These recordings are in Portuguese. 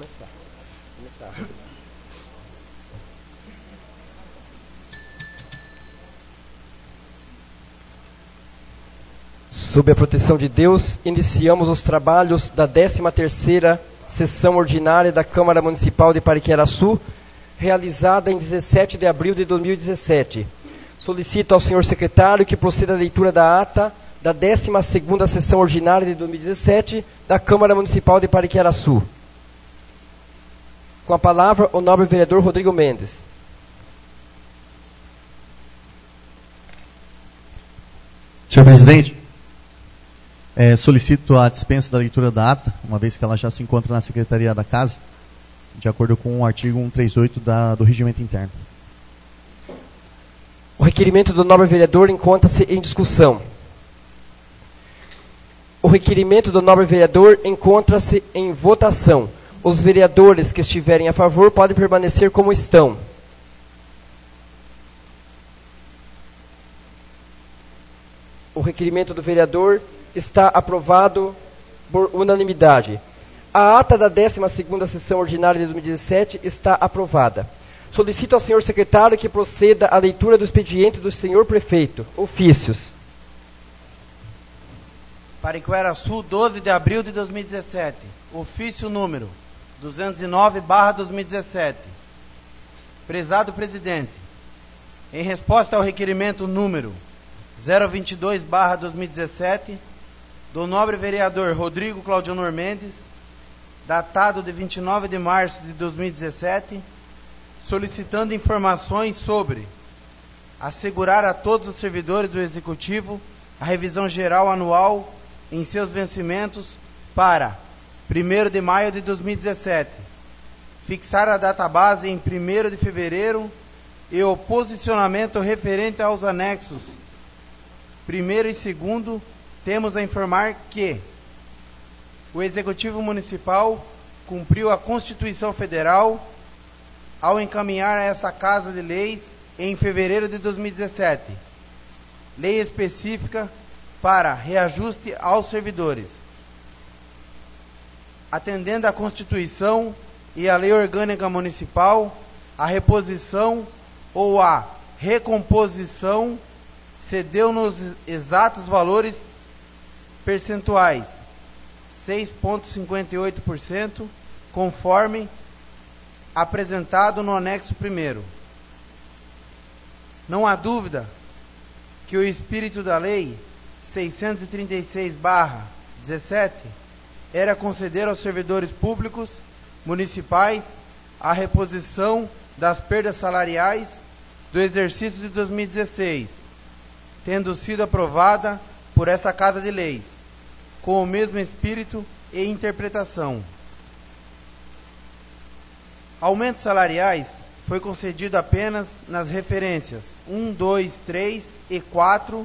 Começar. Sob a proteção de Deus, iniciamos os trabalhos da 13ª sessão ordinária da Câmara Municipal de Pariquera-Açu, realizada em 17 de abril de 2017. Solicito ao senhor secretário que proceda à leitura da ata da 12ª sessão ordinária de 2017 da Câmara Municipal de Pariquera-Açu. Com a palavra, o nobre vereador Rodrigo Mendes. Senhor presidente, solicito a dispensa da leitura da ata, uma vez que ela já se encontra na Secretaria da Casa, de acordo com o artigo 138 do Regimento Interno. O requerimento do nobre vereador encontra-se em discussão. O requerimento do nobre vereador encontra-se em votação. Os vereadores que estiverem a favor podem permanecer como estão. O requerimento do vereador está aprovado por unanimidade. A ata da 12ª sessão ordinária de 2017 está aprovada. Solicito ao senhor secretário que proceda à leitura do expediente do senhor prefeito. Ofícios. Pariquera-Açu, 12 de abril de 2017. Ofício número 209/2017. Prezado presidente, em resposta ao requerimento número 022/2017, do nobre vereador Rodrigo Claudionor Mendes, datado de 29 de março de 2017, solicitando informações sobre assegurar a todos os servidores do Executivo a revisão geral anual em seus vencimentos para 1º de maio de 2017, fixar a database em 1º de fevereiro e o posicionamento referente aos anexos 1º e 2º, temos a informar que o Executivo Municipal cumpriu a Constituição Federal ao encaminhar a essa Casa de Leis em fevereiro de 2017, lei específica para reajuste aos servidores. Atendendo à Constituição e à Lei Orgânica Municipal, a reposição ou a recomposição cedeu nos exatos valores percentuais 6,58%, conforme apresentado no anexo 1º. Não há dúvida que o espírito da Lei 636/17 era conceder aos servidores públicos municipais a reposição das perdas salariais do exercício de 2016, tendo sido aprovada por essa Casa de Leis, com o mesmo espírito e interpretação. Aumentos salariais foi concedido apenas nas referências 1, 2, 3 e 4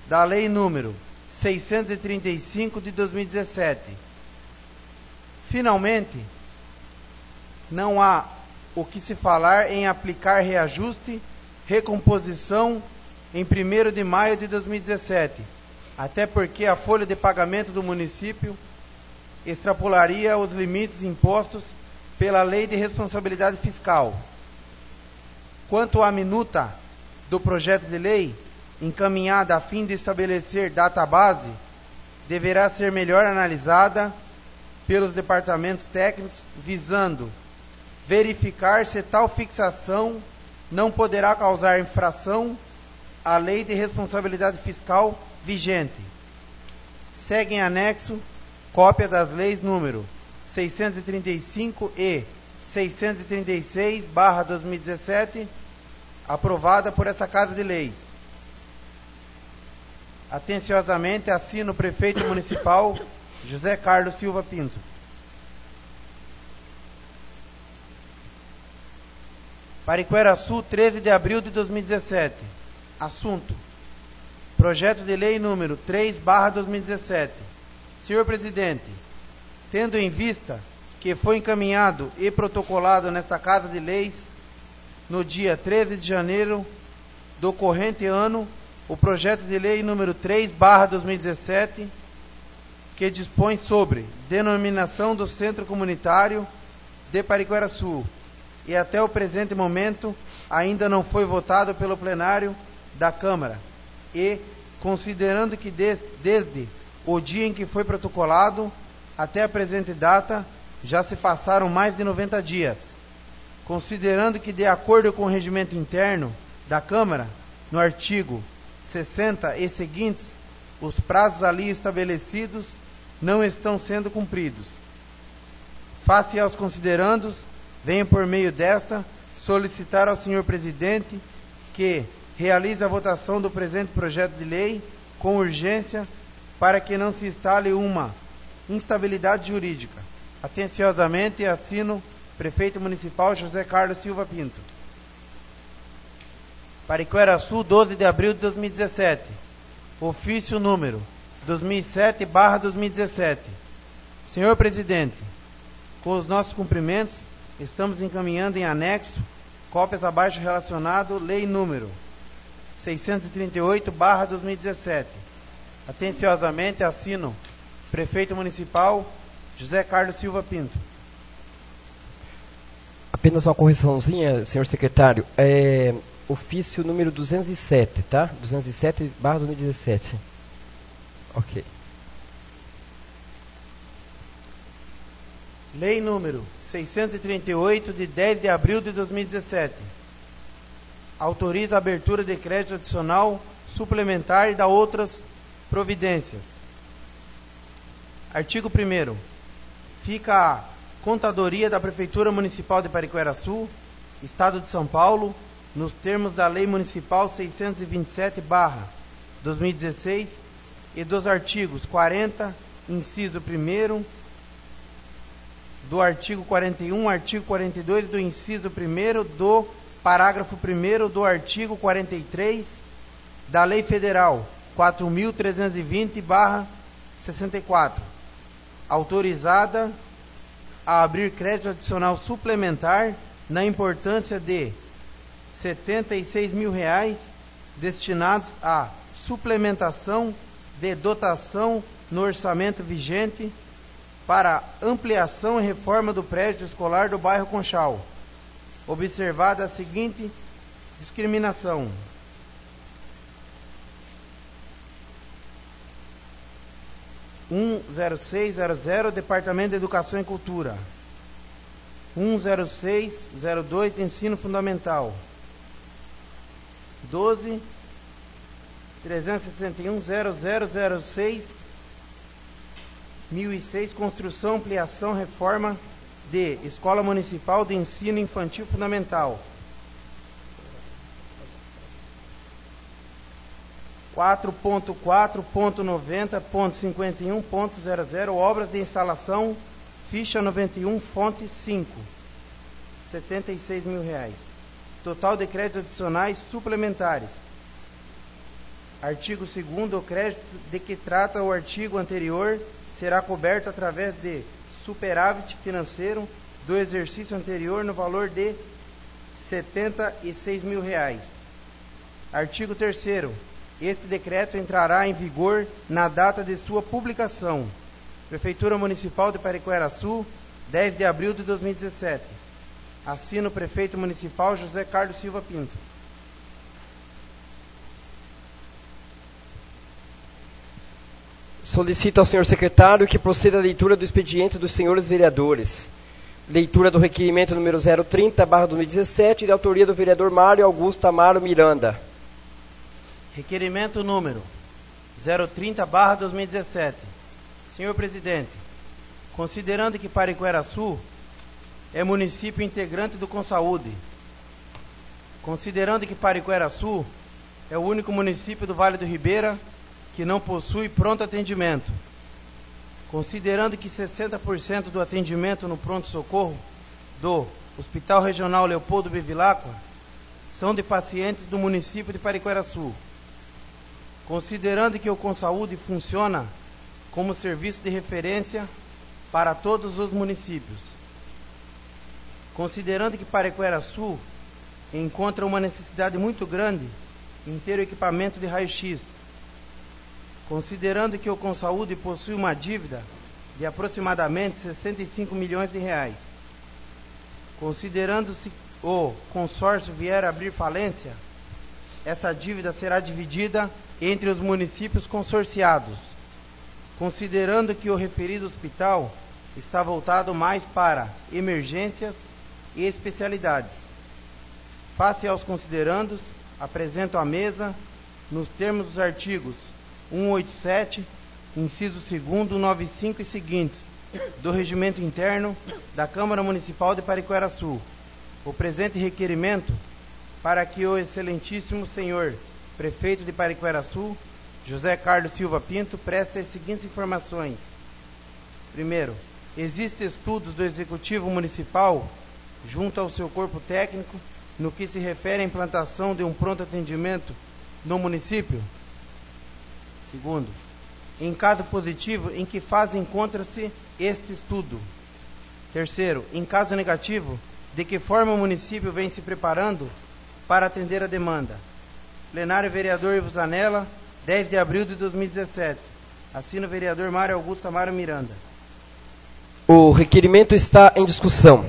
da Lei número 635 de 2017. Finalmente, não há o que se falar em aplicar reajuste, recomposição em 1º de maio de 2017, até porque a folha de pagamento do município extrapolaria os limites impostos pela Lei de Responsabilidade Fiscal. Quanto à minuta do projeto de lei, encaminhada a fim de estabelecer database, deverá ser melhor analisada pelos departamentos técnicos, visando verificar se tal fixação não poderá causar infração à Lei de Responsabilidade Fiscal vigente. Segue em anexo cópia das leis número 635 e 636/2017, aprovada por essa Casa de Leis. Atenciosamente assina o prefeito municipal José Carlos Silva Pinto. Pariquera-Açu, 13 de abril de 2017. Assunto: projeto de lei número 3/2017. Senhor presidente, tendo em vista que foi encaminhado e protocolado nesta Casa de Leis no dia 13 de janeiro do corrente ano o projeto de lei número 3/2017, que dispõe sobre denominação do Centro Comunitário de Pariquera-Sul e até o presente momento ainda não foi votado pelo plenário da Câmara e, considerando que desde o dia em que foi protocolado até a presente data já se passaram mais de 90 dias, considerando que, de acordo com o regimento interno da Câmara, no artigo 60 e seguintes, os prazos ali estabelecidos não estão sendo cumpridos. Face aos considerandos, venho por meio desta solicitar ao senhor presidente que realize a votação do presente projeto de lei com urgência para que não se instale uma instabilidade jurídica. Atenciosamente assino Prefeito Municipal José Carlos Silva Pinto. Pariquera-Sul, 12 de abril de 2017. Ofício número 2007/2017. Senhor Presidente, com os nossos cumprimentos, estamos encaminhando em anexo cópias abaixo relacionado Lei número 638/2017. Atenciosamente assino Prefeito Municipal José Carlos Silva Pinto. Apenas uma correçãozinha, senhor secretário. Ofício número 207, tá? 207/2017. Ok. Lei número 638, de 10 de abril de 2017. Autoriza a abertura de crédito adicional suplementar e da outras providências. Artigo 1º. Fica a Contadoria da Prefeitura Municipal de Pariquera-Sul, Estado de São Paulo, nos termos da Lei Municipal 627/2016 e dos artigos 40, inciso 1º, do artigo 41, artigo 42 do inciso 1º, do parágrafo 1º do artigo 43 da Lei Federal 4.320/64, autorizada a abrir crédito adicional suplementar na importância de R$ 76 mil destinados à suplementação de dotação no orçamento vigente para ampliação e reforma do prédio escolar do bairro Conchal, observada a seguinte discriminação: 10600, Departamento de Educação e Cultura. 10602, Ensino Fundamental. 12.361.0006, 1006, Construção, Ampliação, Reforma de Escola Municipal de Ensino Infantil Fundamental. 4.4.90.51.00, obras de instalação, ficha 91, fonte 5, R$ 76 mil. Total de créditos adicionais suplementares. Artigo 2º, o crédito de que trata o artigo anterior será coberto através de superávit financeiro do exercício anterior no valor de R$ 76 mil. Artigo 3º. Este decreto entrará em vigor na data de sua publicação. Prefeitura Municipal de Pariquera-Sul, 10 de abril de 2017. Assino o Prefeito Municipal José Carlos Silva Pinto. Solicito ao senhor secretário que proceda a leitura do expediente dos senhores vereadores. Leitura do requerimento número 030/2017, de autoria do vereador Mário Augusto Amaro Miranda. Requerimento número 030/2017. Senhor Presidente, considerando que Pariquera-Sul é município integrante do Consaúde, considerando que Pariquera-Sul é o único município do Vale do Ribeira que não possui pronto atendimento, considerando que 60% do atendimento no pronto-socorro do Hospital Regional Leopoldo Bevilacqua são de pacientes do município de Pariquera-Sul, considerando que o Consaúde funciona como serviço de referência para todos os municípios, considerando que Pariquera-Sul encontra uma necessidade muito grande em ter o equipamento de raio-x, Considerando que o Consaúde possui uma dívida de aproximadamente 65 milhões de reais, considerando-se o consórcio vier a abrir falência, essa dívida será dividida entre os municípios consorciados, considerando que o referido hospital está voltado mais para emergências e especialidades. Face aos considerandos, apresento à mesa, nos termos dos artigos 187, inciso 2º, 95 e seguintes, do Regimento Interno da Câmara Municipal de Pariquera-Sul, o presente requerimento para que o excelentíssimo senhor prefeito de Pariquera-Sul, José Carlos Silva Pinto, preste as seguintes informações. Primeiro, existem estudos do Executivo Municipal, junto ao seu corpo técnico, no que se refere à implantação de um pronto atendimento no município? Segundo, em caso positivo, em que fase encontra-se este estudo? Terceiro, em caso negativo, de que forma o município vem se preparando para atender a demanda? Plenário Vereador Ivo Zanella, 10 de abril de 2017. Assina o vereador Mário Augusto Amaro Miranda. O requerimento está em discussão.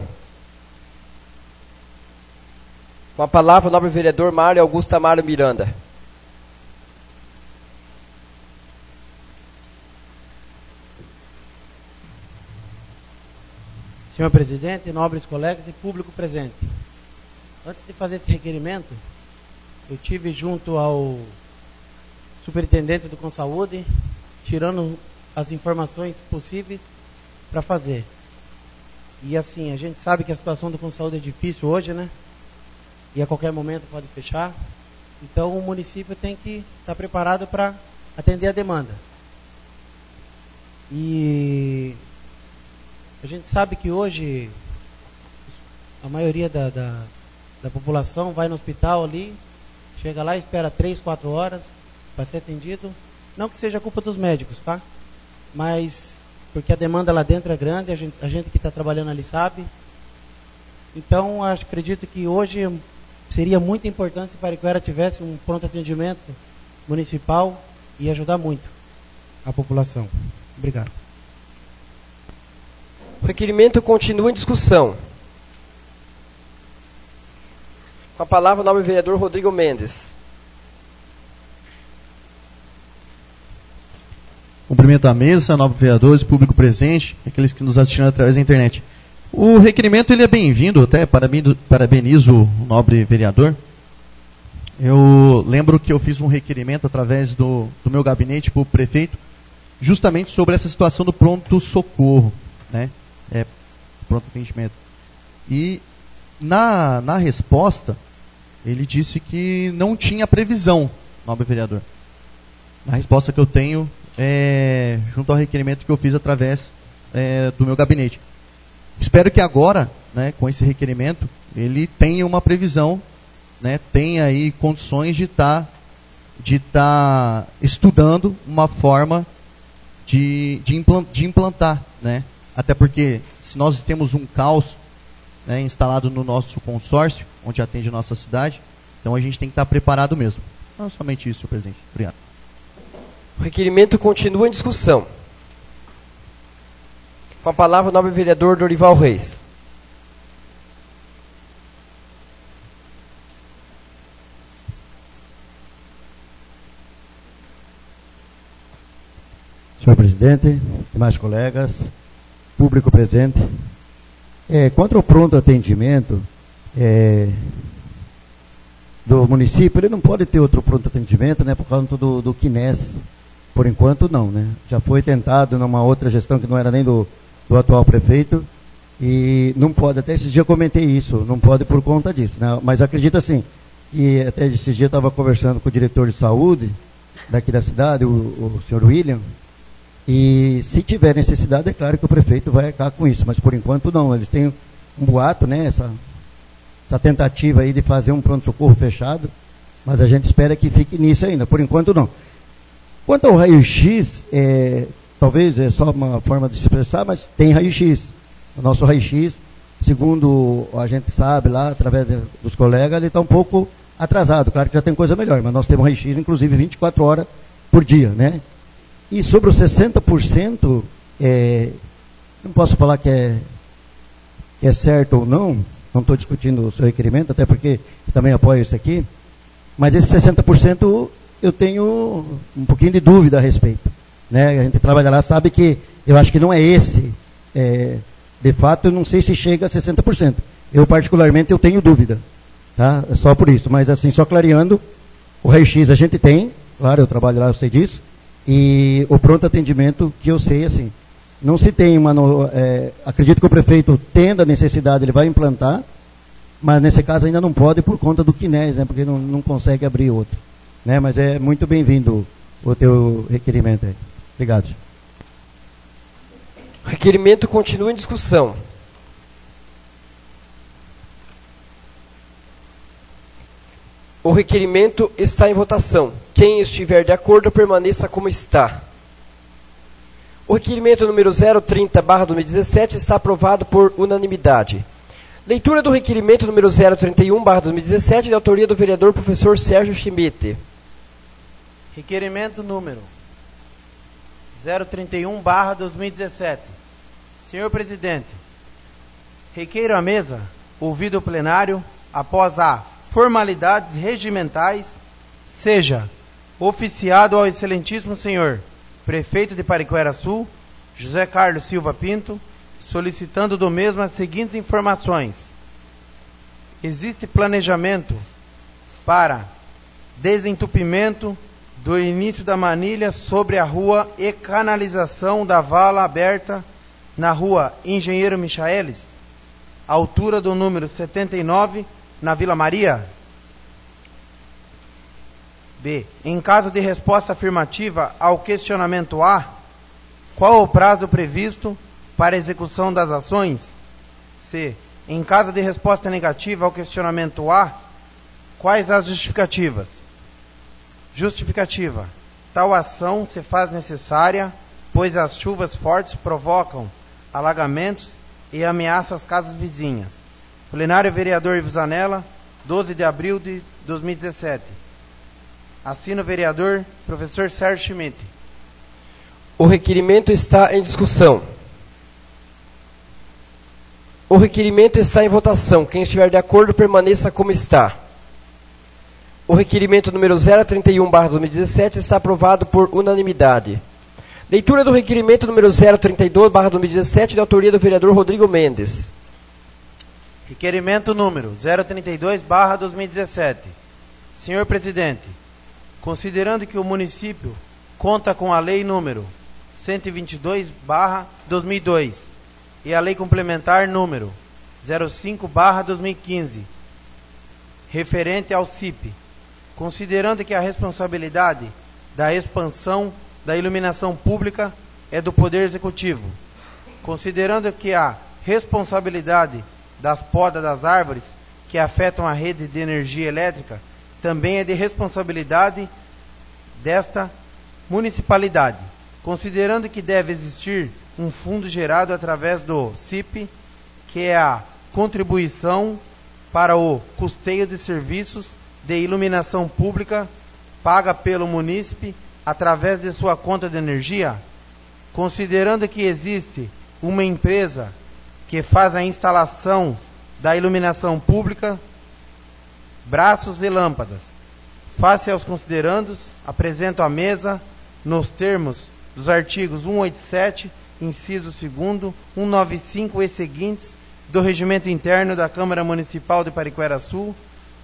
Com a palavra o nobre vereador Mário Augusto Amaro Miranda. Senhor presidente, nobres colegas e público presente. Antes de fazer esse requerimento, eu tive junto ao superintendente do Consaúde, tirando as informações possíveis para fazer. E assim, a gente sabe que a situação do Consaúde é difícil hoje, né? E a qualquer momento pode fechar. Então o município tem que estar preparado para atender a demanda. E a gente sabe que hoje a maioria da população vai no hospital ali, chega lá e espera 3, 4 horas para ser atendido. Não que seja culpa dos médicos, tá? Mas porque a demanda lá dentro é grande, a gente que está trabalhando ali sabe. Então, acredito que hoje seria muito importante se Pariquera tivesse um pronto atendimento municipal e ajudar muito a população. Obrigado. O requerimento continua em discussão. Com a palavra o nobre vereador Rodrigo Mendes. Cumprimento a mesa, nobres vereadores, público presente, aqueles que nos assistiram através da internet. O requerimento ele é bem-vindo, até parabenizo o nobre vereador. Eu lembro que eu fiz um requerimento através do meu gabinete para o prefeito, justamente sobre essa situação do pronto-socorro, né? Pronto atendimento. E na resposta, ele disse que não tinha previsão, nobre vereador. Na resposta que eu tenho, junto ao requerimento que eu fiz através do meu gabinete. Espero que agora, né, com esse requerimento, ele tenha uma previsão, né, tenha aí condições de estar estudando uma forma de implantar, né? Até porque, se nós temos um caos, né, instalado no nosso consórcio, onde atende a nossa cidade, então a gente tem que estar preparado mesmo. Não somente isso, senhor presidente. Obrigado. O requerimento continua em discussão. Com a palavra o nobre vereador Dorival Reis. Senhor presidente, demais colegas, público presente, quanto ao pronto atendimento do município, ele não pode ter outro pronto atendimento, né, por causa do Quines. Por enquanto não, né? Já foi tentado numa outra gestão que não era nem do atual prefeito, e não pode, até esse dia eu comentei isso, não pode por conta disso, né? Mas acredito assim, que até esse dia eu estava conversando com o diretor de saúde daqui da cidade, o senhor William, e se tiver necessidade, é claro que o prefeito vai arcar com isso, mas por enquanto não. Eles têm um boato, né, essa tentativa aí de fazer um pronto-socorro fechado, mas a gente espera que fique nisso ainda, por enquanto não. Quanto ao raio-x, talvez é só uma forma de se expressar, mas tem raio-x. O nosso raio-x, segundo a gente sabe lá, através dos colegas, ele está um pouco atrasado. Claro que já tem coisa melhor, mas nós temos raio-x, inclusive, 24 horas por dia, né? E sobre os 60%, não posso falar que é certo ou não estou discutindo o seu requerimento, até porque também apoio isso aqui, mas esse 60% eu tenho um pouquinho de dúvida a respeito. Né? A gente trabalha lá, sabe que eu acho que não é esse. De fato, eu não sei se chega a 60%. Eu, particularmente, eu tenho dúvida. Tá? É só por isso. Mas, assim, só clareando, o raio-x a gente tem, claro, eu trabalho lá, eu sei disso, e o pronto atendimento, que eu sei, assim, não se tem acredito que o prefeito, tendo a necessidade, ele vai implantar, mas nesse caso ainda não pode por conta do CNES, né? Porque não consegue abrir outro. Né? Mas é muito bem-vindo o teu requerimento aí. Obrigado. O requerimento continua em discussão. O requerimento está em votação. Quem estiver de acordo, permaneça como está. O requerimento número 030/2017 está aprovado por unanimidade. Leitura do requerimento número 031/2017, de autoria do vereador professor Sérgio Schmidt. Requerimento número 031/2017. Senhor presidente, requeiro à mesa, ouvido o plenário, após a formalidades regimentais, seja oficiado ao excelentíssimo senhor prefeito de Pariquera-Sul, José Carlos Silva Pinto, solicitando do mesmo as seguintes informações. Existe planejamento para desentupimento do início da manilha sobre a rua e canalização da vala aberta na rua Engenheiro Michaelis, altura do número 79, na Vila Maria? B. Em caso de resposta afirmativa ao questionamento A, qual o prazo previsto para execução das ações? C. Em caso de resposta negativa ao questionamento A, quais as justificativas? Justificativa. Tal ação se faz necessária, pois as chuvas fortes provocam alagamentos e ameaçam as casas vizinhas. Plenário Vereador Ivo Zanella, 12 de abril de 2017. Assina o vereador professor Sérgio Schmidt. O requerimento está em discussão. O requerimento está em votação. Quem estiver de acordo, permaneça como está. O requerimento número 031/2017 está aprovado por unanimidade. Leitura do requerimento número 032/2017, de autoria do vereador Rodrigo Mendes. Requerimento número 032/2017. Senhor presidente, considerando que o município conta com a lei número 122/2002 e a lei complementar número 05/2015, referente ao CIP, considerando que a responsabilidade da expansão da iluminação pública é do Poder Executivo, considerando que a responsabilidade das podas das árvores que afetam a rede de energia elétrica também é de responsabilidade desta municipalidade, considerando que deve existir um fundo gerado através do CIP, que é a contribuição para o custeio de serviços de iluminação pública paga pelo munícipe através de sua conta de energia, considerando que existe uma empresa que faz a instalação da iluminação pública, braços e lâmpadas. Face aos considerandos, apresento à mesa, nos termos dos artigos 187, inciso 2º, 195 e seguintes do Regimento Interno da Câmara Municipal de Pariquera-Sul,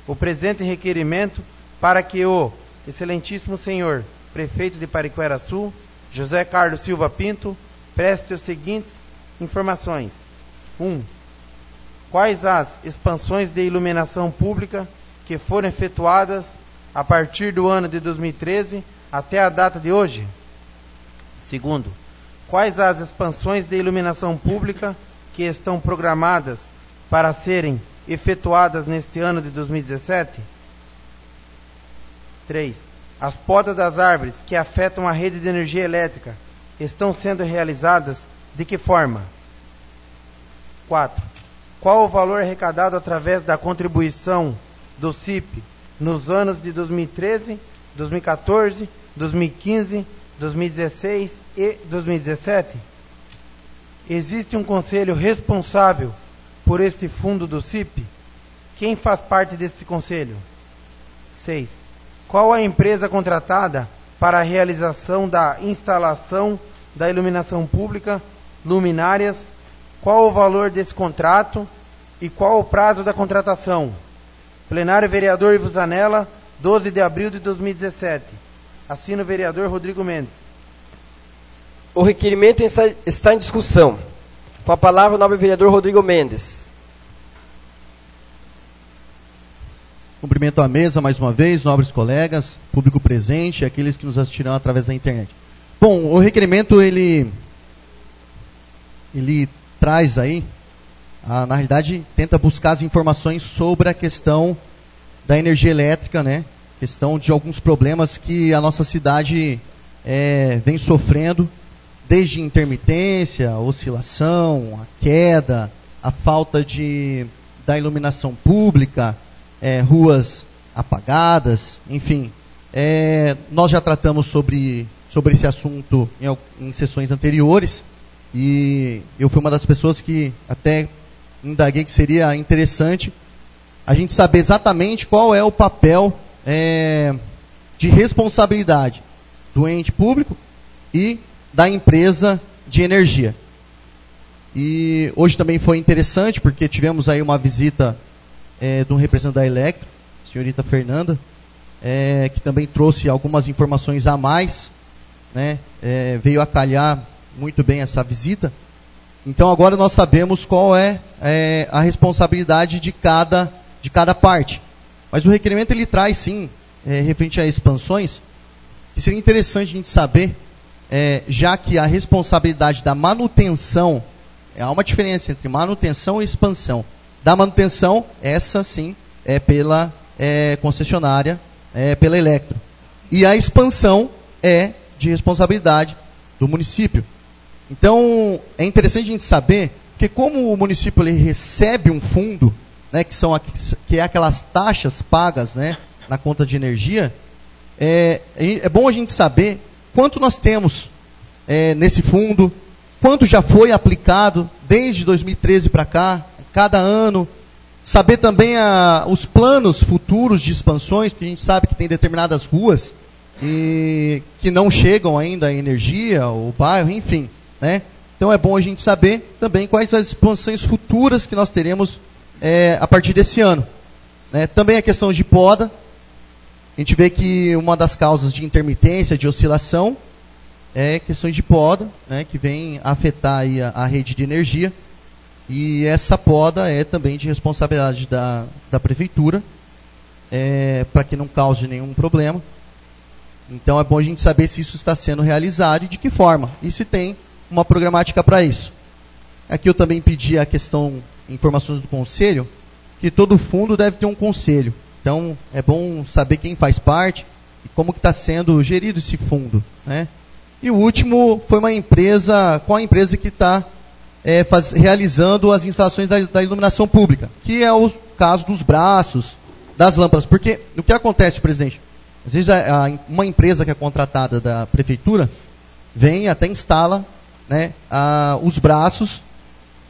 o presente requerimento para que o excelentíssimo senhor prefeito de Pariquera-Sul, José Carlos Silva Pinto, preste as seguintes informações. 1. Quais as expansões de iluminação pública que foram efetuadas a partir do ano de 2013 até a data de hoje? 2. Quais as expansões de iluminação pública que estão programadas para serem efetuadas neste ano de 2017? 3. As podas das árvores que afetam a rede de energia elétrica estão sendo realizadas de que forma? 4. Qual o valor arrecadado através da contribuição do CIP nos anos de 2013, 2014, 2015 2016 e 2017? Existe um conselho responsável por este fundo do CIP? Quem faz parte desse conselho? 6. Qual a empresa contratada para a realização da instalação da iluminação pública, luminárias? Qual o valor desse contrato e qual o prazo da contratação? Plenário Vereador Ivo Zanella, 12 de abril de 2017. Assina o vereador Rodrigo Mendes. O requerimento está em discussão. Com a palavra o nobre vereador Rodrigo Mendes. Cumprimento a mesa mais uma vez, nobres colegas, público presente e aqueles que nos assistirão através da internet. Bom, o requerimento ele traz aí, na realidade, tenta buscar as informações sobre a questão da energia elétrica, né? Questão de alguns problemas que a nossa cidade vem sofrendo, desde intermitência, oscilação, a queda, a falta da iluminação pública, ruas apagadas, enfim. Nós já tratamos sobre esse assunto em sessões anteriores e eu fui uma das pessoas que até indaguei que seria interessante a gente saber exatamente qual é o papel de responsabilidade do ente público e da empresa de energia. E hoje também foi interessante porque tivemos aí uma visita de um representante da Electro, a senhorita Fernanda, que também trouxe algumas informações a mais, né? Veio a calhar muito bem essa visita. Então agora nós sabemos qual é a responsabilidade de cada parte. Mas o requerimento ele traz sim, referente a expansões, que seria interessante a gente saber, já que a responsabilidade da manutenção, há uma diferença entre manutenção e expansão. Da manutenção, essa sim, é pela concessionária, pela Electro. E a expansão é de responsabilidade do município. Então, é interessante a gente saber que como o município ele recebe um fundo, né, que é aquelas taxas pagas, né, na conta de energia, é bom a gente saber quanto nós temos nesse fundo, quanto já foi aplicado desde 2013 para cá, cada ano, saber também os planos futuros de expansões, porque a gente sabe que tem determinadas ruas e que não chegam ainda a energia, o bairro, enfim, né? Então é bom a gente saber também quais as expansões futuras que nós teremos a partir desse ano, né? Também a questão de poda, a gente vê que uma das causas de intermitência, de oscilação, é questões de poda, né, que vem afetar aí a rede de energia. E essa poda é também de responsabilidade da prefeitura, para que não cause nenhum problema. Então é bom a gente saber se isso está sendo realizado e de que forma, e se tem uma programática para isso. Aqui eu também pedi a questão, informações do conselho, que todo fundo deve ter um conselho. Então é bom saber quem faz parte e como que está sendo gerido esse fundo, né? E o último foi qual a empresa que está realizando as instalações da iluminação pública, que é o caso dos braços, das lâmpadas. Porque o que acontece, presidente? Às vezes uma empresa que é contratada da prefeitura vem e até instala, né, os braços,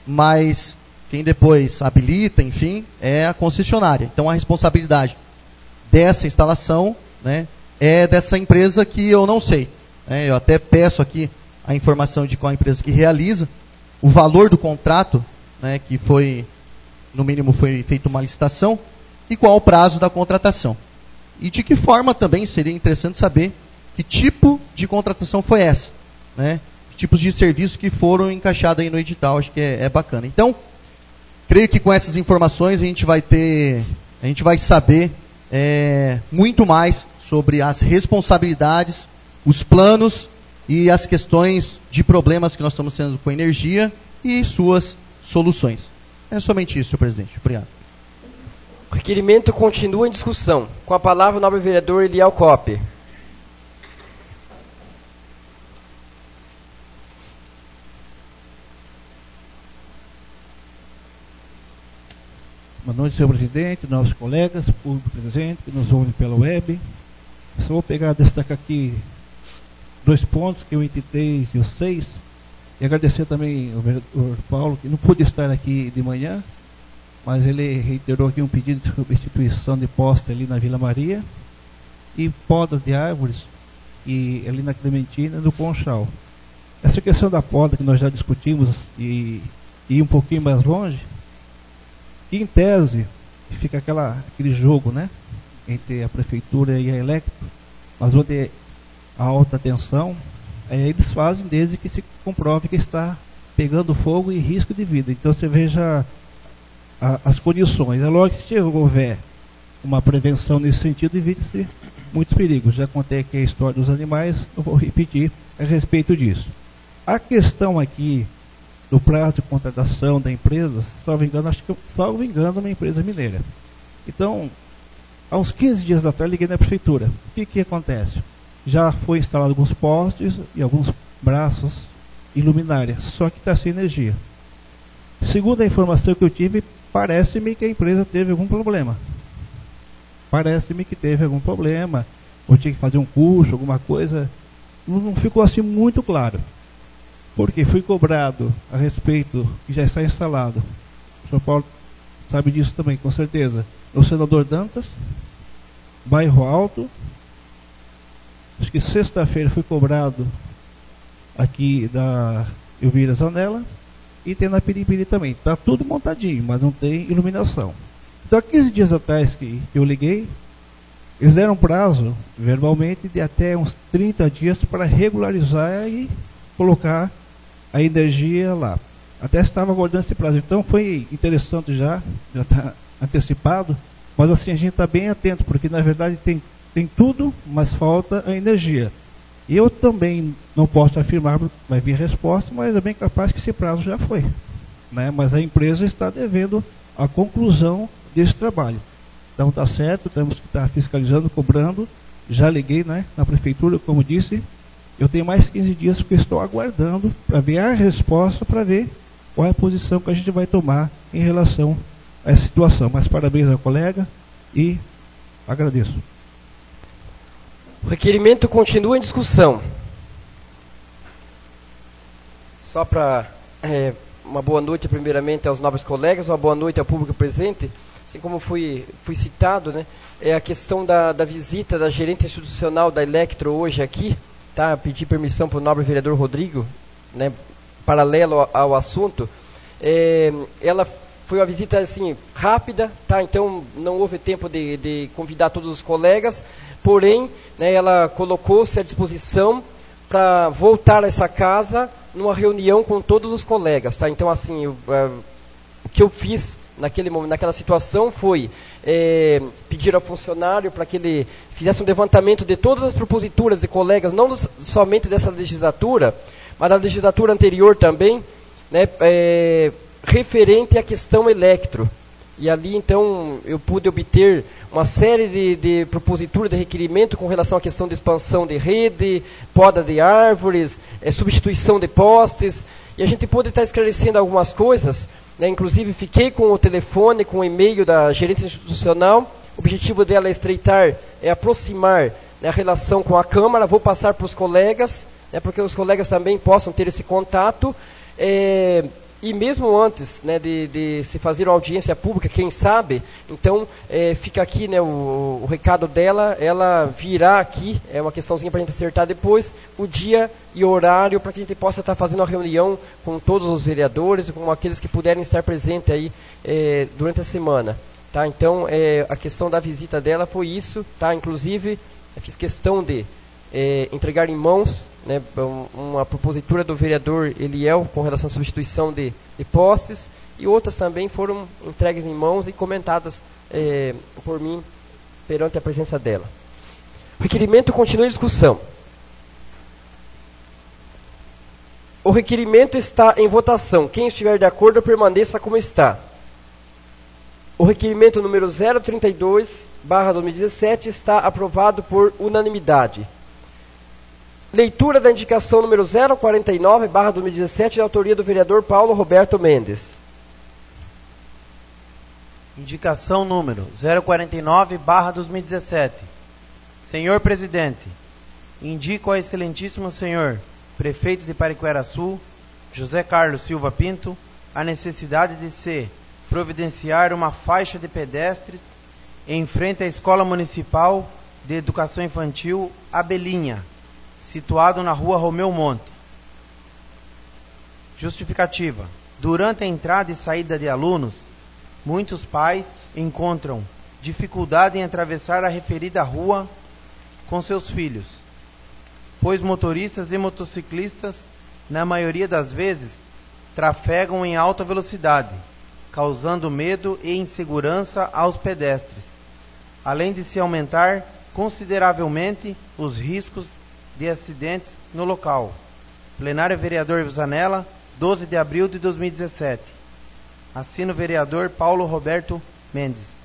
mas quem depois habilita, enfim, é a concessionária. Então a responsabilidade dessa instalação, né, é dessa empresa que eu não sei. Eu até peço aqui a informação de qual empresa que realiza, o valor do contrato, né, que no mínimo foi feita uma licitação, e qual o prazo da contratação. E de que forma também seria interessante saber que tipo de contratação foi essa, né? Tipos de serviços que foram encaixados aí no edital, acho que é bacana. Então, creio que com essas informações a gente vai saber muito mais sobre as responsabilidades, os planos e as questões de problemas que nós estamos tendo com energia e suas soluções. É somente isso, senhor presidente. Obrigado. O requerimento continua em discussão. Com a palavra o nobre vereador Eliel Coppe. Boa noite, senhor presidente, nossos colegas, público presente, que nos ouve pela web. Só vou destacar aqui dois pontos, que é o 23 e o 6. E agradecer também ao vereador Paulo, que não pôde estar aqui de manhã, mas ele reiterou aqui um pedido de substituição de poste ali na Vila Maria e podas de árvores e ali na Clementina e no Conchal. Essa questão da poda que nós já discutimos e ir um pouquinho mais longe, e em tese fica aquele jogo, né, entre a prefeitura e a Electro, mas onde a alta tensão, eles fazem desde que se comprove que está pegando fogo e risco de vida. Então você veja as condições. É lógico que se houver uma prevenção nesse sentido, evite-se muitos perigos. Já contei aqui a história dos animais, não vou repetir a respeito disso. A questão aqui do prazo de contratação da empresa, salvo engano, uma empresa mineira. Então, há uns 15 dias atrás, liguei na prefeitura. O que acontece? Já foi instalado alguns postes e alguns braços e luminárias, só que está sem energia. Segundo a informação que eu tive, parece-me que a empresa teve algum problema. Ou tinha que fazer um curso, alguma coisa. Não ficou assim muito claro. Porque fui cobrado a respeito que já está instalado. O São Paulo sabe disso também, com certeza. O senador Dantas, Bairro Alto. Acho que sexta-feira fui cobrado aqui da Elvira Zanella e tem na Piripiri também. Está tudo montadinho, mas não tem iluminação. Então, há 15 dias atrás que eu liguei, eles deram prazo, verbalmente, de até uns 30 dias para regularizar e colocar a energia lá. Até estava aguardando esse prazo. Então, foi interessante já está antecipado, mas assim, a gente está bem atento, porque na verdade tem tudo, mas falta a energia. Eu também não posso afirmar que vai vir resposta, mas é bem capaz que esse prazo já foi, né? Mas a empresa está devendo a conclusão desse trabalho. Então está certo, temos que estar fiscalizando, cobrando. Já liguei, né, na prefeitura, como disse. Eu tenho mais 15 dias porque estou aguardando para ver a resposta, para ver qual é a posição que a gente vai tomar em relação a essa situação. Mas parabéns ao colega e agradeço. O requerimento continua em discussão. Só para uma boa noite primeiramente aos nobres colegas, uma boa noite ao público presente. Assim como fui citado, né, é a questão da visita da gerente institucional da Electro hoje aqui, tá? Pedi permissão para o nobre vereador Rodrigo, né, paralelo ao assunto. Ela foi uma visita assim rápida, tá? Então não houve tempo de convidar todos os colegas, porém, né, ela colocou-se à disposição para voltar a essa casa numa reunião com todos os colegas, tá? Então assim, o que eu fiz naquela situação foi pedir ao funcionário para que ele fizesse um levantamento de todas as proposituras de colegas, não somente dessa legislatura, mas da legislatura anterior também, né, referente à questão Electro. E ali, então, eu pude obter uma série de proposituras de requerimento com relação à questão de expansão de rede, poda de árvores, substituição de postes, e a gente pôde estar esclarecendo algumas coisas, né? Inclusive fiquei com o telefone, com o e-mail da gerente institucional. O objetivo dela é estreitar, aproximar, né, a relação com a Câmara. Vou passar para os colegas, né, porque os colegas também possam ter esse contato. E mesmo antes, né, de se fazer uma audiência pública, quem sabe, então fica aqui, né, o recado dela. Ela virá aqui, é uma questãozinha para a gente acertar depois, o dia e horário para que a gente possa estar fazendo uma reunião com todos os vereadores, com aqueles que puderem estar presentes aí durante a semana. Tá? Então, a questão da visita dela foi isso, tá? Inclusive, eu fiz questão de entregar em mãos, né, uma propositura do vereador Eliel com relação à substituição de postes, e outras também foram entregues em mãos e comentadas por mim perante a presença dela. O requerimento continua em discussão. O requerimento está em votação. Quem estiver de acordo, permaneça como está. O requerimento número 032/2017 está aprovado por unanimidade. Leitura da indicação número 049/2017, de autoria do vereador Paulo Roberto Mendes. Indicação número 049/2017. Senhor presidente, indico ao excelentíssimo senhor prefeito de Pariquera-Sul, José Carlos Silva Pinto, a necessidade de se providenciar uma faixa de pedestres em frente à Escola Municipal de Educação Infantil Abelinha, situado na rua Romeu Monte. Justificativa. Durante a entrada e saída de alunos, muitos pais encontram dificuldade em atravessar a referida rua com seus filhos, pois motoristas e motociclistas, na maioria das vezes, trafegam em alta velocidade, causando medo e insegurança aos pedestres, além de se aumentar consideravelmente os riscos de acidentes no local. Plenário Vereador Visanella, 12 de abril de 2017. Assino o vereador Paulo Roberto Mendes.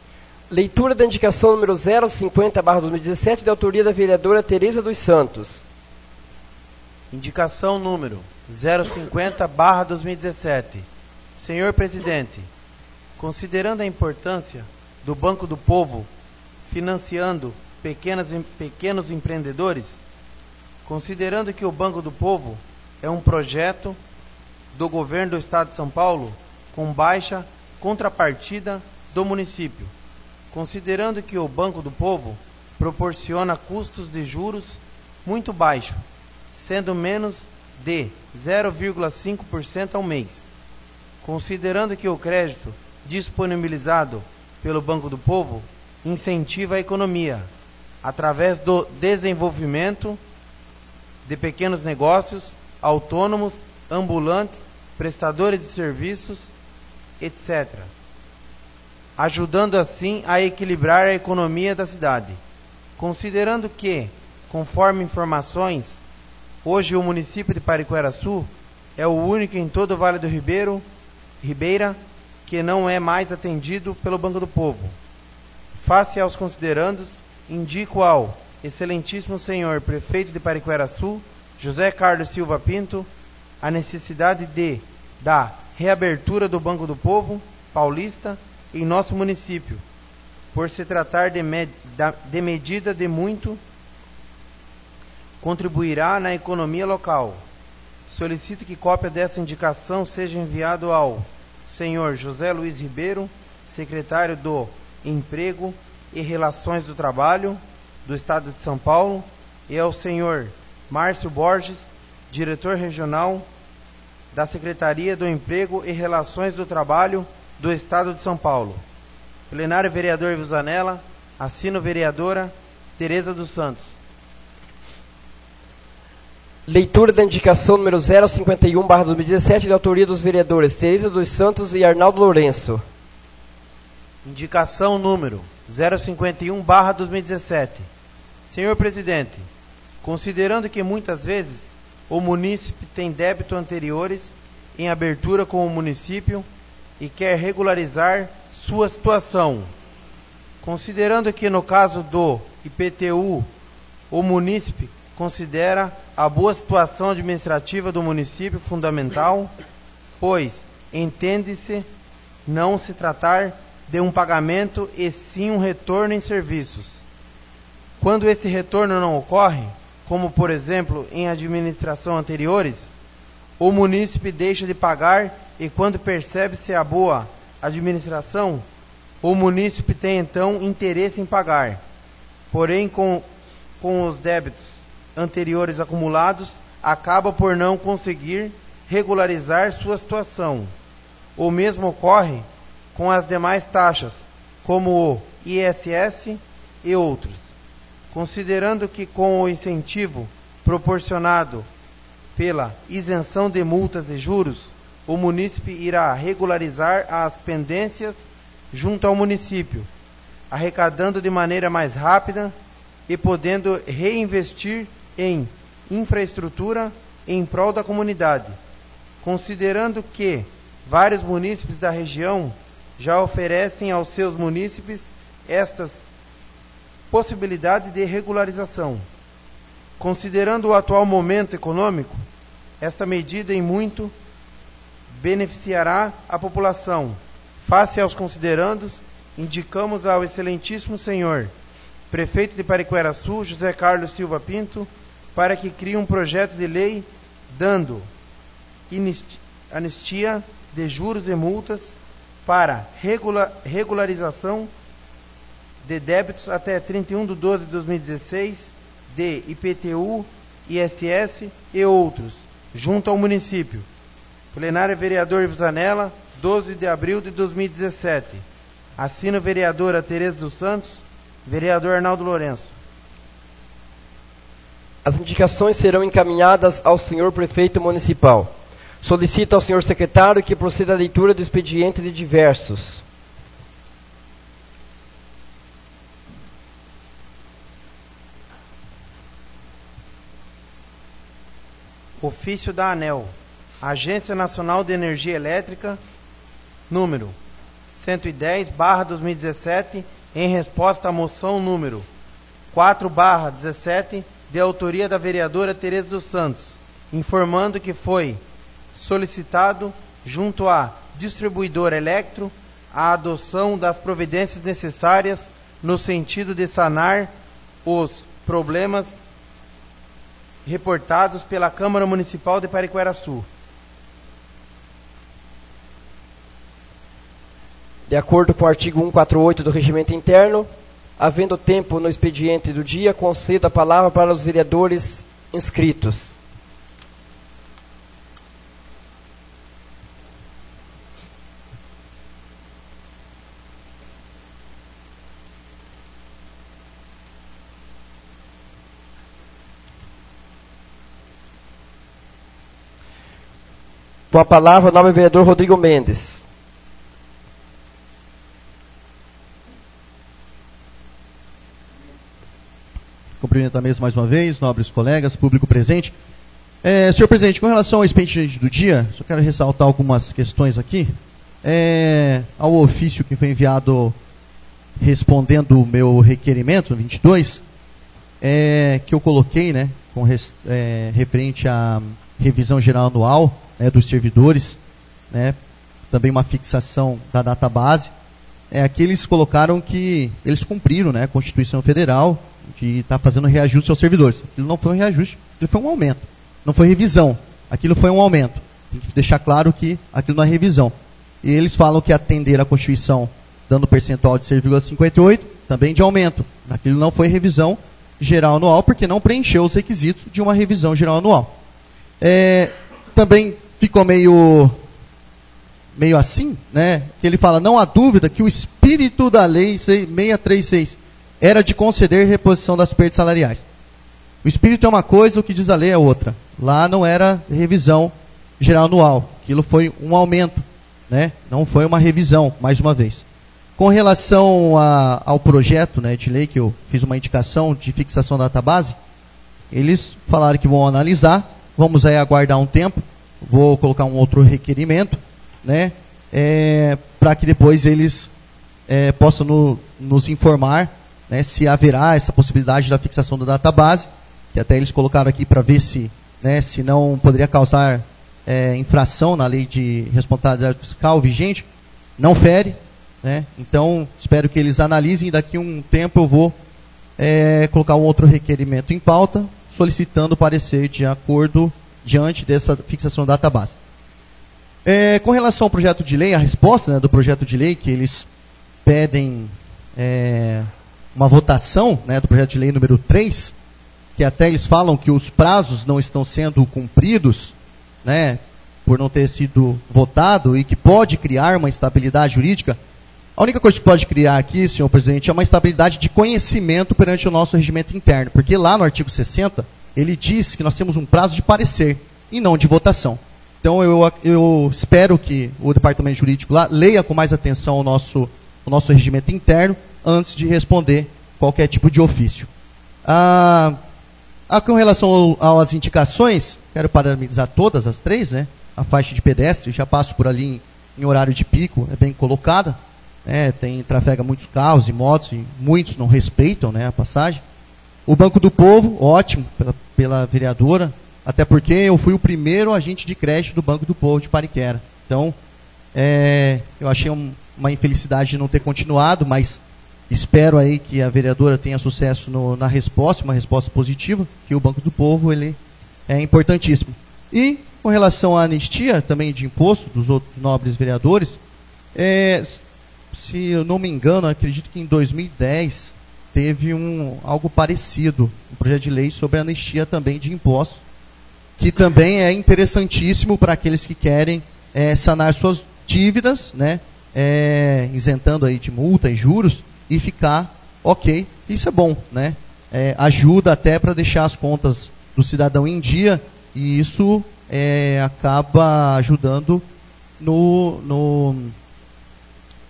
Leitura da indicação número 050/2017, de autoria da vereadora Tereza dos Santos. Indicação número 050/2017. Senhor Presidente, considerando a importância do Banco do Povo financiando pequenos empreendedores, considerando que o Banco do Povo é um projeto do governo do Estado de São Paulo com baixa contrapartida do município, considerando que o Banco do Povo proporciona custos de juros muito baixos, sendo menos de 0,5% ao mês, considerando que o crédito disponibilizado pelo Banco do Povo incentiva a economia através do desenvolvimento de pequenos negócios, autônomos, ambulantes, prestadores de serviços, etc., ajudando assim a equilibrar a economia da cidade. Considerando que, conforme informações, hoje o município de Pariquera-Sul é o único em todo o Vale do Ribeira que não é mais atendido pelo Banco do Povo. Face aos considerandos, indico ao excelentíssimo senhor prefeito de Pariquera-Sul, José Carlos Silva Pinto, a necessidade da reabertura do Banco do Povo paulista em nosso município, por se tratar de medida de muito contribuirá na economia local. Solicito que cópia dessa indicação seja enviado ao senhor José Luiz Ribeiro, secretário do Emprego e Relações do Trabalho do Estado de São Paulo, e ao senhor Márcio Borges, diretor regional da Secretaria do Emprego e Relações do Trabalho do Estado de São Paulo. Plenário Vereador Visanella, assino vereadora Tereza dos Santos. Leitura da indicação número 051/2017, de autoria dos vereadores Tereza dos Santos e Arnaldo Lourenço. Indicação número 051/2017. Senhor Presidente, considerando que muitas vezes o munícipe tem débito anteriores em abertura com o município e quer regularizar sua situação, considerando que no caso do IPTU, o munícipe considera a boa situação administrativa do município fundamental, pois entende-se não se tratar de um pagamento e sim um retorno em serviços. Quando esse retorno não ocorre, como por exemplo em administração anteriores, o munícipe deixa de pagar e quando percebe-se a boa administração, o munícipe tem então interesse em pagar. Porém, com os débitos anteriores acumulados, acaba por não conseguir regularizar sua situação. O mesmo ocorre com as demais taxas, como o ISS e outros. Considerando que com o incentivo proporcionado pela isenção de multas e juros, o munícipe irá regularizar as pendências junto ao município, arrecadando de maneira mais rápida e podendo reinvestir em infraestrutura em prol da comunidade. Considerando que vários munícipes da região já oferecem aos seus munícipes estas possibilidades de regularização. Considerando o atual momento econômico, esta medida em muito beneficiará a população. Face aos considerandos, indicamos ao excelentíssimo senhor prefeito de Pariquera-Sul, José Carlos Silva Pinto, para que crie um projeto de lei dando anistia de juros e multas para regularização de débitos até 31/12/2016 de IPTU, ISS e outros, junto ao município. Plenário vereador Ivo Zanella, 12 de abril de 2017. Assino vereadora Tereza dos Santos, vereador Arnaldo Lourenço. As indicações serão encaminhadas ao senhor prefeito municipal. Solicito ao senhor secretário que proceda à leitura do expediente de diversos. Ofício da ANEEL, Agência Nacional de Energia Elétrica, número 110/2017, em resposta à moção número 4/17, de autoria da vereadora Tereza dos Santos, informando que foi solicitado, junto à distribuidora Electro, a adoção das providências necessárias no sentido de sanar os problemas reportados pela Câmara Municipal de Pariquera-Sul. De acordo com o artigo 148 do Regimento Interno, havendo tempo no expediente do dia, concedo a palavra para os vereadores inscritos. Com a palavra, o nobre vereador Rodrigo Mendes. Cumprimento a mesa mais uma vez, nobres colegas, público presente. Senhor presidente, com relação ao expediente do dia, só quero ressaltar algumas questões aqui. Ao ofício que foi enviado respondendo o meu requerimento, 22, que eu coloquei, né, referente à revisão geral anual, dos servidores, né, também uma fixação da database. Aqui eles colocaram que eles cumpriram, né, a Constituição Federal de estar fazendo reajuste aos servidores. Aquilo não foi um reajuste, aquilo foi um aumento. Não foi revisão, aquilo foi um aumento. Tem que deixar claro que aquilo não é revisão. E eles falam que atender a Constituição dando percentual de 6,58, também de aumento. Aquilo não foi revisão geral anual, porque não preencheu os requisitos de uma revisão geral anual. Também ficou meio assim, né? Que ele fala, não há dúvida que o espírito da lei 636 era de conceder reposição das perdas salariais. O espírito é uma coisa, o que diz a lei é outra. Lá não era revisão geral anual, aquilo foi um aumento, né? Não foi uma revisão, mais uma vez. Com relação ao projeto, né, de lei, que eu fiz uma indicação de fixação da database, eles falaram que vão analisar, vamos aí aguardar um tempo, vou colocar um outro requerimento, né, para que depois eles possam nos informar, né, se haverá essa possibilidade da fixação da database, que até eles colocaram aqui para ver se, né, se não poderia causar infração na lei de responsabilidade fiscal vigente. Não fere, né, então espero que eles analisem e daqui a um tempo eu vou colocar um outro requerimento em pauta, solicitando parecer de acordo diante dessa fixação da database. Com relação ao projeto de lei, a resposta, né, do projeto de lei, que eles pedem uma votação, né, do projeto de lei número 3, que até eles falam que os prazos não estão sendo cumpridos, né, por não ter sido votado e que pode criar uma instabilidade jurídica. A única coisa que pode criar aqui, senhor presidente, é uma instabilidade de conhecimento perante o nosso regimento interno, porque lá no artigo 60, ele diz que nós temos um prazo de parecer e não de votação. Então eu espero que o departamento jurídico lá leia com mais atenção o nosso regimento interno antes de responder qualquer tipo de ofício. Com relação às indicações, quero parabenizar todas as três, né? A faixa de pedestre, já passo por ali em horário de pico, é bem colocada. Trafega muitos carros e motos, e muitos não respeitam, né, a passagem. O Banco do Povo, ótimo, pela vereadora, até porque eu fui o primeiro agente de crédito do Banco do Povo de Pariquera. Então, eu achei uma infelicidade de não ter continuado, mas Espero aí que a vereadora tenha sucesso na resposta, uma resposta positiva, que o Banco do Povo ele é importantíssimo. E com relação à anistia também de imposto dos outros nobres vereadores, se eu não me engano, acredito que em 2010 teve algo parecido, um projeto de lei sobre a anistia também de impostos, que também é interessantíssimo para aqueles que querem sanar suas dívidas, né, isentando aí de multa e juros, e ficar ok. Isso é bom, né? Ajuda até para deixar as contas do cidadão em dia, e isso acaba ajudando no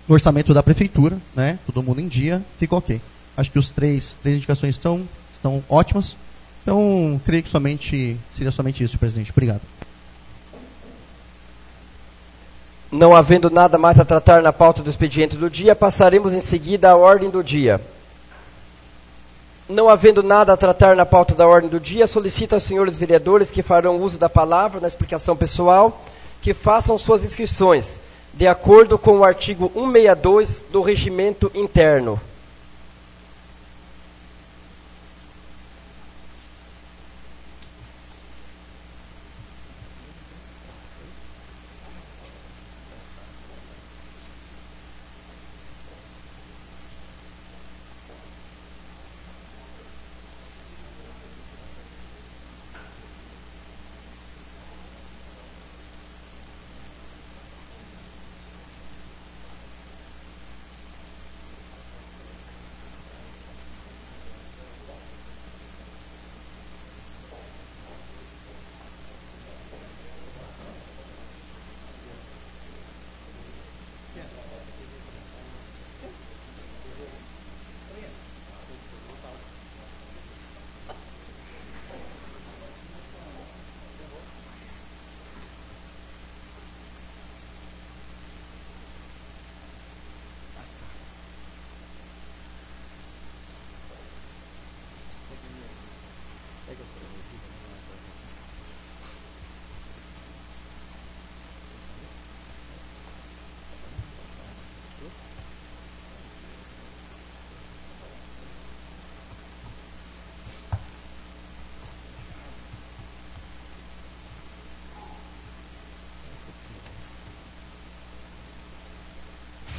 orçamento da prefeitura, né? Todo mundo em dia, fica ok. Acho que as três indicações estão ótimas. Então, creio que seria somente isso, presidente. Obrigado. Não havendo nada mais a tratar na pauta do expediente do dia, passaremos em seguida à ordem do dia. Não havendo nada a tratar na pauta da ordem do dia, solicito aos senhores vereadores que farão uso da palavra na explicação pessoal, que façam suas inscrições, de acordo com o artigo 162 do Regimento Interno.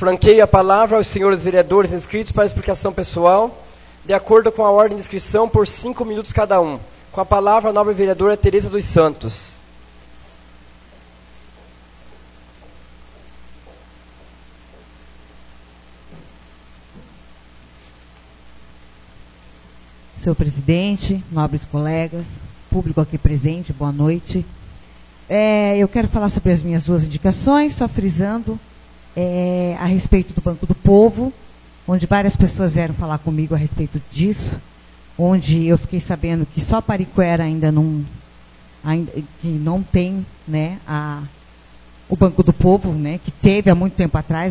Franqueio a palavra aos senhores vereadores inscritos para explicação pessoal, de acordo com a ordem de inscrição, por 5 minutos cada um. Com a palavra, a nobre vereadora Tereza dos Santos. Senhor presidente, nobres colegas, público aqui presente, boa noite. Eu quero falar sobre as minhas duas indicações, só frisando a respeito do Banco do Povo, onde várias pessoas vieram falar comigo a respeito disso, onde eu fiquei sabendo que só Pariquera ainda não tem, né, o Banco do Povo, né, que teve há muito tempo atrás,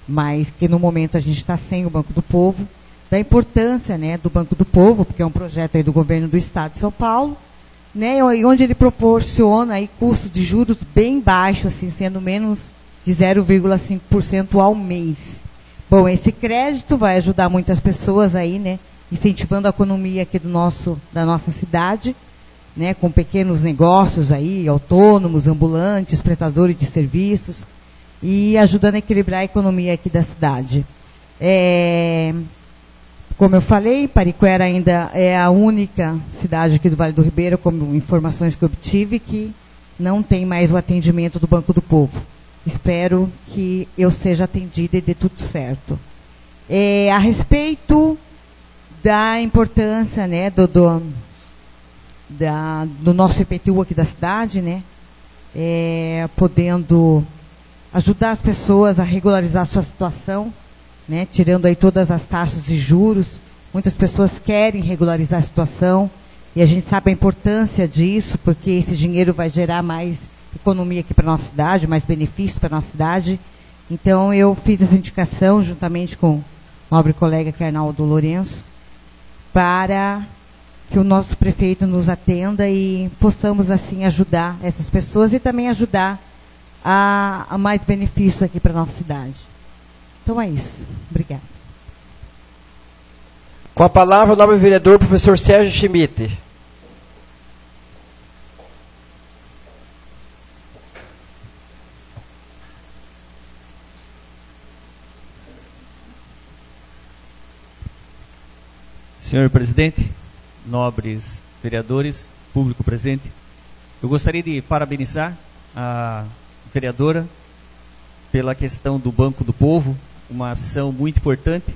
mas que no momento a gente está sem o Banco do Povo, da importância, né, do Banco do Povo, porque é um projeto aí do governo do Estado de São Paulo, né, onde ele proporciona aí custos de juros bem baixos, assim, sendo menos de 0,5% ao mês. Bom, esse crédito vai ajudar muitas pessoas aí, né, incentivando a economia aqui da nossa cidade, né, com pequenos negócios aí, autônomos, ambulantes, prestadores de serviços, e ajudando a equilibrar a economia aqui da cidade. Como eu falei, Pariquera ainda é a única cidade aqui do Vale do Ribeira, como informações que eu obtive, que não tem mais o atendimento do Banco do Povo. Espero que eu seja atendida e dê tudo certo. A respeito da importância, né, do nosso IPTU aqui da cidade, né, podendo ajudar as pessoas a regularizar a sua situação, né, tirando aí todas as taxas de juros. Muitas pessoas querem regularizar a situação e a gente sabe a importância disso, porque esse dinheiro vai gerar mais economia aqui para a nossa cidade, mais benefícios para a nossa cidade. Então, eu fiz essa indicação, juntamente com o nobre colega Arnaldo Lourenço, para que o nosso prefeito nos atenda e possamos, assim, ajudar essas pessoas e também ajudar a mais benefícios aqui para a nossa cidade. Então, é isso. Obrigada. Com a palavra, o nobre vereador, professor Sérgio Schmidt. Senhor presidente, nobres vereadores, público presente, eu gostaria de parabenizar a vereadora pela questão do Banco do Povo, uma ação muito importante.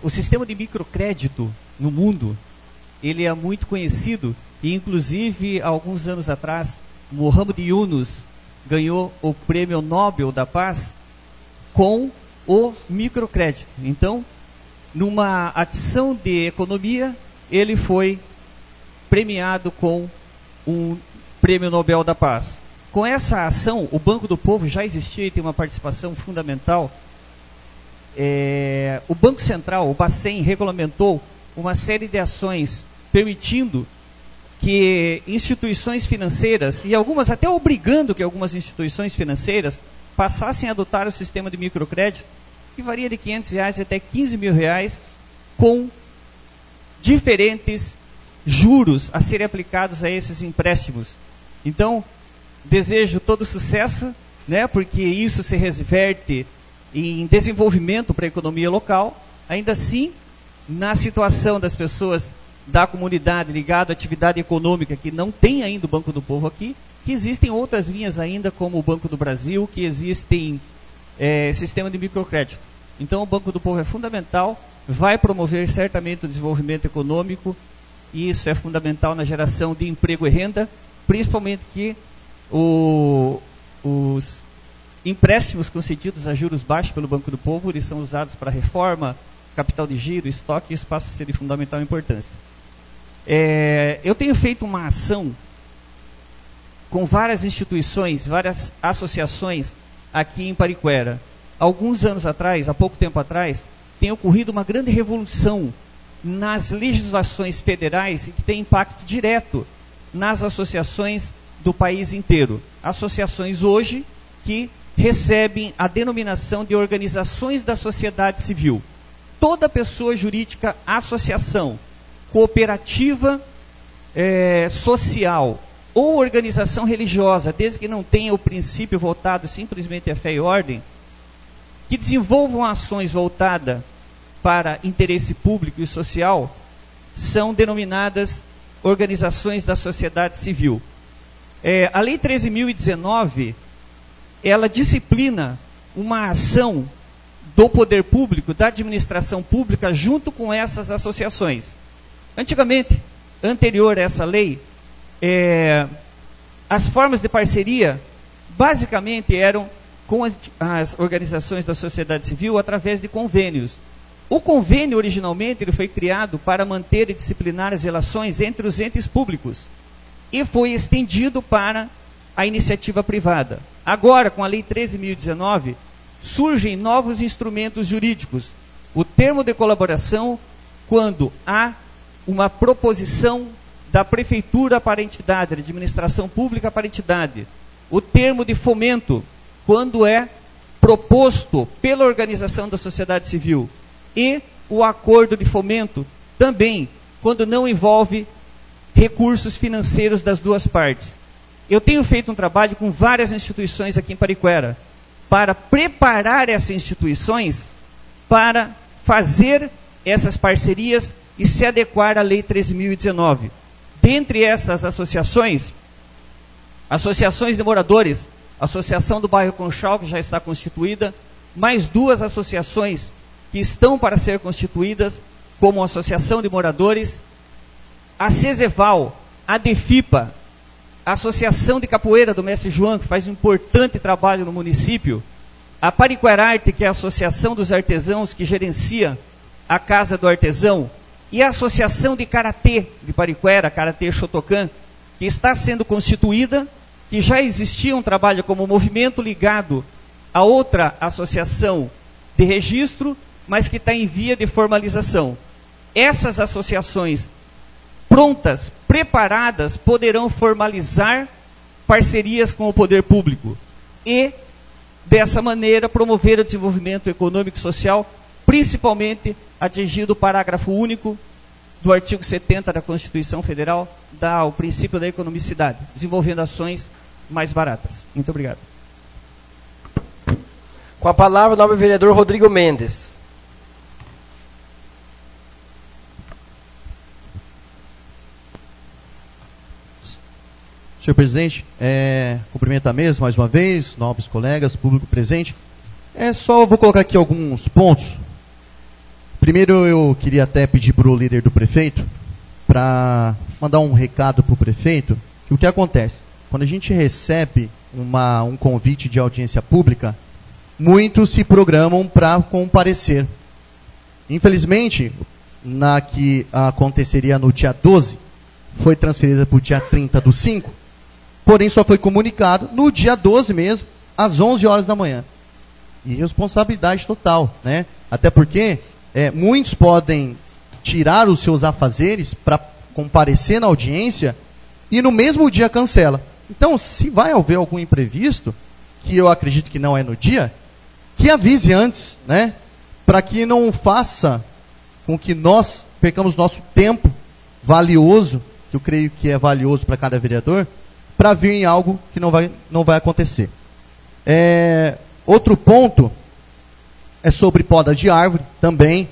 O sistema de microcrédito no mundo, ele é muito conhecido e inclusive há alguns anos atrás, Muhammad Yunus ganhou o Prêmio Nobel da Paz com o microcrédito. Então, numa ação de economia, ele foi premiado com um Prêmio Nobel da Paz. Com essa ação, o Banco do Povo já existia e tem uma participação fundamental. O Banco Central, o Bacen, regulamentou uma série de ações permitindo que instituições financeiras, e algumas até obrigando que algumas instituições financeiras passassem a adotar o sistema de microcrédito, que varia de R$500 até R$15.000, com diferentes juros a serem aplicados a esses empréstimos. Então, desejo todo sucesso, né, porque isso se reverte em desenvolvimento para a economia local. Ainda assim, na situação das pessoas da comunidade ligada à atividade econômica que não tem ainda o Banco do Povo aqui, que existem outras linhas ainda, como o Banco do Brasil, que existem sistema de microcrédito. Então o Banco do Povo é fundamental, vai promover certamente o desenvolvimento econômico, e isso é fundamental na geração de emprego e renda, principalmente que os empréstimos concedidos a juros baixos pelo Banco do Povo, eles são usados para reforma, capital de giro, estoque, e isso passa a ser de fundamental importância. Eu tenho feito uma ação com várias instituições, várias associações aqui em Pariquera. Alguns anos atrás, há pouco tempo atrás, tem ocorrido uma grande revolução nas legislações federais e que tem impacto direto nas associações do país inteiro. Associações hoje que recebem a denominação de organizações da sociedade civil. Toda pessoa jurídica, associação, cooperativa social ou organização religiosa, desde que não tenha o princípio voltado simplesmente à fé e ordem, que desenvolvam ações voltadas para interesse público e social, são denominadas organizações da sociedade civil. A Lei 13.019, ela disciplina uma ação do poder público, da administração pública, junto com essas associações. Antigamente, anterior a essa lei, as formas de parceria, basicamente, eram com as organizações da sociedade civil através de convênios. O convênio, originalmente, ele foi criado para manter e disciplinar as relações entre os entes públicos e foi estendido para a iniciativa privada. Agora, com a Lei 13.019, surgem novos instrumentos jurídicos. O termo de colaboração, quando há uma proposição da prefeitura para a entidade, da administração pública para a entidade. O termo de fomento, quando é proposto pela organização da sociedade civil. E o acordo de fomento, também, quando não envolve recursos financeiros das duas partes. Eu tenho feito um trabalho com várias instituições aqui em Pariquera, para preparar essas instituições para fazer essas parcerias e se adequar à Lei 13.019. Dentre essas associações de moradores, a Associação do Bairro Conchal, que já está constituída, mais duas associações que estão para ser constituídas, como a Associação de Moradores, a CESEVAL, a DEFIPA, a Associação de Capoeira do Mestre João, que faz um importante trabalho no município, a Pariquerarte, que é a Associação dos Artesãos, que gerencia a Casa do Artesão, e a Associação de Karatê de Pariquera, Karatê Shotokan, que está sendo constituída, que já existia um trabalho como movimento ligado a outra associação de registro, mas que está em via de formalização. Essas associações prontas, preparadas, poderão formalizar parcerias com o poder público e, dessa maneira, promover o desenvolvimento econômico e social, principalmente atingido o parágrafo único do artigo 70 da Constituição Federal, dá o princípio da economicidade, desenvolvendo ações mais baratas. Muito obrigado. Com a palavra, o nobre vereador Rodrigo Mendes. Senhor presidente, cumprimento a mesa mais uma vez, nobres colegas, público presente. Só vou colocar aqui alguns pontos. Primeiro, eu queria até pedir para o líder do prefeito para mandar um recado para o prefeito. Que o que acontece? Quando a gente recebe um convite de audiência pública, muitos se programam para comparecer. Infelizmente, na que aconteceria no dia 12, foi transferida para o dia 30/5, porém só foi comunicado no dia 12 mesmo, às 11 horas da manhã. Irresponsabilidade total, né? Até porque muitos podem tirar os seus afazeres para comparecer na audiência e no mesmo dia cancela. Então, se vai haver algum imprevisto, que eu acredito que não é no dia, que avise antes, né? Para que não faça com que nós percamos nosso tempo valioso, que eu creio que é valioso para cada vereador, para vir em algo que não vai acontecer. Outro ponto é sobre poda de árvore também.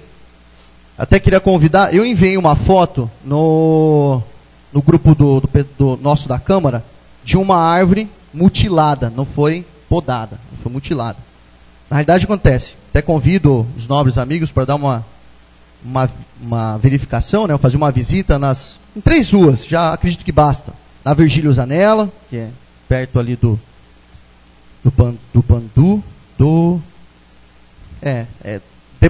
Até queria convidar, eu enviei uma foto no grupo do nosso da Câmara, de uma árvore mutilada, não foi podada, foi mutilada. Na realidade acontece, até convido os nobres amigos para dar uma verificação, né, fazer uma visita em 3 ruas, já acredito que basta. Na Virgílio Zanella, que é perto ali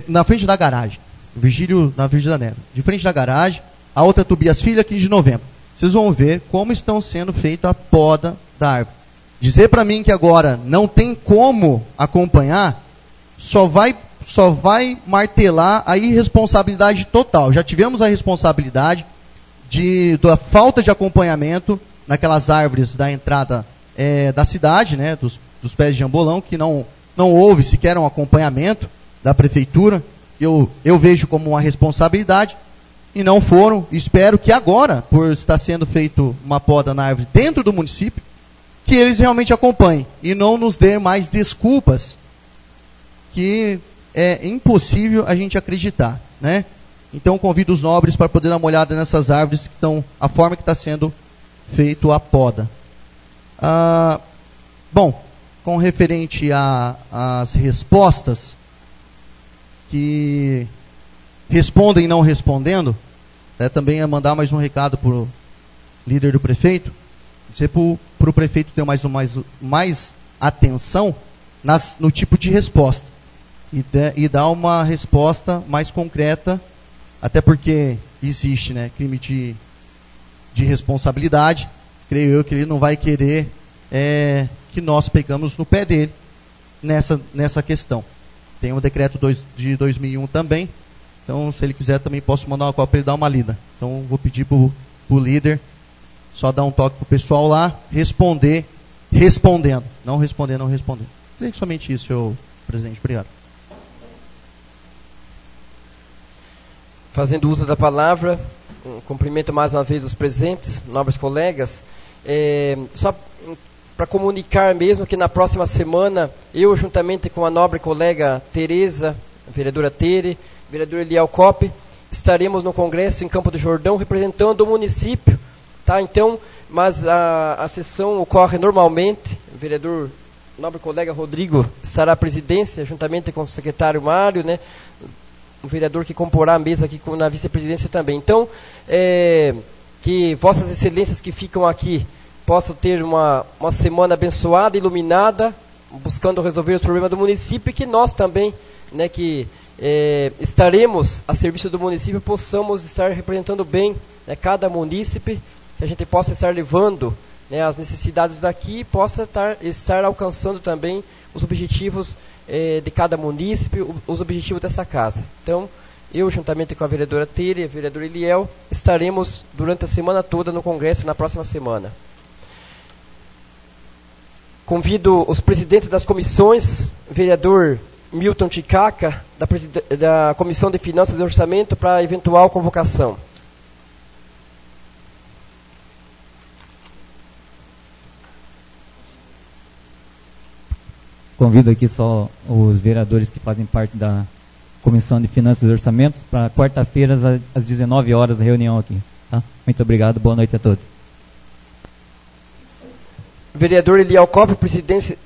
na frente da garagem. Virgílio Zanella. De frente da garagem, a outra Tobias Filho, 15 de novembro. Vocês vão ver como estão sendo feita a poda da árvore. Dizer para mim que agora não tem como acompanhar, só vai martelar a irresponsabilidade total. Já tivemos a responsabilidade da falta de acompanhamento naquelas árvores da entrada da cidade, né, dos pés de jambolão, que não houve sequer um acompanhamento da prefeitura. Eu vejo como uma responsabilidade e não foram. Espero que agora, por estar sendo feito uma poda na árvore dentro do município, que eles realmente acompanhem e não nos dê mais desculpas que é impossível a gente acreditar, né? Então convido os nobres para poder dar uma olhada nessas árvores que estão, a forma que está sendo feito a poda. Bom, com referente às respostas que respondem e não respondendo, também é mandar mais um recado para o líder do prefeito, dizer para o prefeito ter mais atenção no tipo de resposta e dar uma resposta mais concreta, até porque existe, né, crime de responsabilidade. Creio eu que ele não vai querer que nós pegamos no pé dele nessa questão. Tem o decreto de 2001 também, então se ele quiser também posso mandar uma cópia para ele dar uma lida. Então vou pedir para o líder só dar um toque para o pessoal lá, respondendo. Não respondendo. Creio que somente isso, senhor presidente. Obrigado. Fazendo uso da palavra, cumprimento mais uma vez os presentes, nobres colegas. Só para comunicar mesmo que na próxima semana, eu juntamente com a nobre colega Tereza, a vereadora Tere, vereador Eliel Coppe, estaremos no Congresso em Campo do Jordão representando o município. Tá, então, mas a sessão ocorre normalmente, o vereador, nobre colega Rodrigo, estará à presidência, juntamente com o secretário Mário, né, o vereador que comporá a mesa aqui na vice-presidência também. Então, que vossas excelências que ficam aqui possam ter uma semana abençoada, iluminada, buscando resolver os problemas do município, e que nós também, né, que estaremos a serviço do município, possamos estar representando bem, né, cada munícipe, que a gente possa estar levando, né, as necessidades daqui e possa estar alcançando também os objetivos de cada munícipe, os objetivos dessa casa. Então, eu, juntamente com a vereadora Tere e o vereador Eliel, estaremos durante a semana toda no Congresso, na próxima semana. Convido os presidentes das comissões, vereador Milton Ticaca, da Comissão de Finanças e Orçamento para eventual convocação. Convido aqui só os vereadores que fazem parte da Comissão de Finanças e Orçamentos para quarta-feira, às 19 horas, a reunião aqui. Tá? Muito obrigado, boa noite a todos. Vereador Eliel Kopp,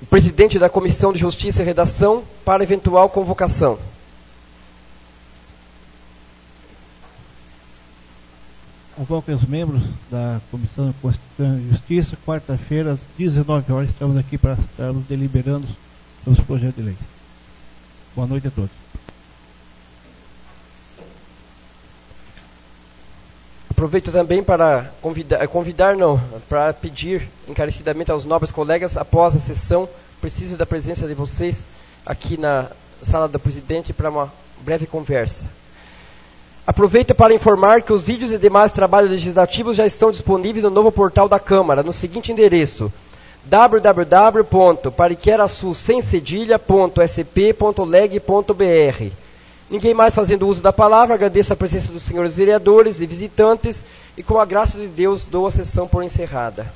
presidente da Comissão de Justiça e Redação, para eventual convocação. Convoco os membros da Comissão de Constituição e Justiça. Quarta-feira, às 19 horas, estamos aqui para estarmos deliberando sobre os projetos de lei. Boa noite a todos. Aproveito também para para pedir encarecidamente aos nobres colegas, após a sessão, preciso da presença de vocês aqui na sala do presidente para uma breve conversa. Aproveito para informar que os vídeos e demais trabalhos legislativos já estão disponíveis no novo portal da Câmara, no seguinte endereço: www.pariqueraçu.sp.leg.br. Ninguém mais fazendo uso da palavra, agradeço a presença dos senhores vereadores e visitantes e com a graça de Deus dou a sessão por encerrada.